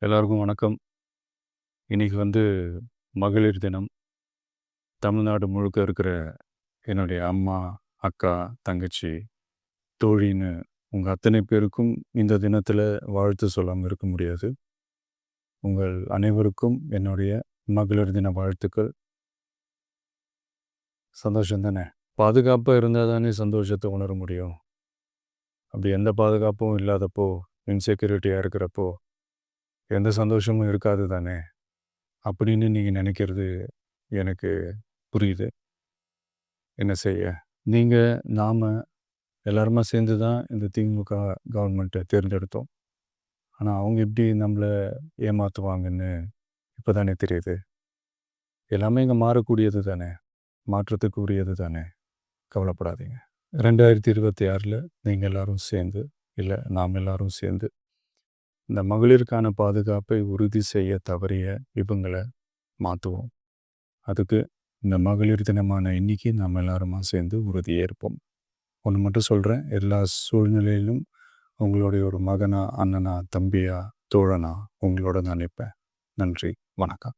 எல்லாருக்கும் வணக்கம். இன்னைக்கு மகளிர் தினம். தமிழ்நாடு முழுக்க இருக்கிற என்னுடைய அம்மா, அக்கா, தங்கச்சி, தோழின்னு உங்க அத்தனை பேருக்கும் இந்த தினத்தில வாழ்த்து சொல்லாம இருக்க முடியாது. உங்கள் அனைவருக்கும் என்னுடைய மகளிர் தின வாழ்த்துக்கள். சந்தோஷம் தானே! பாதுகாப்பா இருந்தா தானே சந்தோஷத்த உணர முடியும். அப்படி எந்த பாதுகாப்பும் இல்லாதப்போ, இன்செக்யூரிட்டியா இருக்கிறப்போ, எந்த சந்தோஷமும் இருக்காது தானே! அப்படின்னு நீங்க நினைக்கிறது எனக்கு புரியுது. என்ன செய்ய? நீங்க, நாம எல்லாருமா சேர்ந்து தான் இந்த திமுக கவர்மெண்ட்டை தேர்ந்தெடுத்தோம். ஆனா, அவங்க எப்படி நம்மள ஏமாத்துவாங்கன்னு இப்ப தானே தெரியுது. எல்லாமே இங்க மாறக்கூடியது தானே! மாற்றத்துக்கு உரியது தானே! கவலைப்படாதீங்க. 2026ல நீங்க எல்லாரும் சேர்ந்து, இல்ல நாம் எல்லாரும் சேர்ந்து, இந்த மகளிருக்கான பாதுகாப்பை உறுதி செய்ய தவறிய இவங்கள மாத்துவோம். அதுக்கு இந்த மகளிர் தினமான இன்னைக்கு நாம் எல்லாருமா சேர்ந்து உறுதியேற்போம். ஒன்று மட்டும் சொல்கிறேன், எல்லா சூழ்நிலையிலும் உங்களுடைய ஒரு மகனா, அண்ணனா, தம்பியா, தோழனா உங்களோட நான் நிற்பேன். நன்றி, வணக்கம்.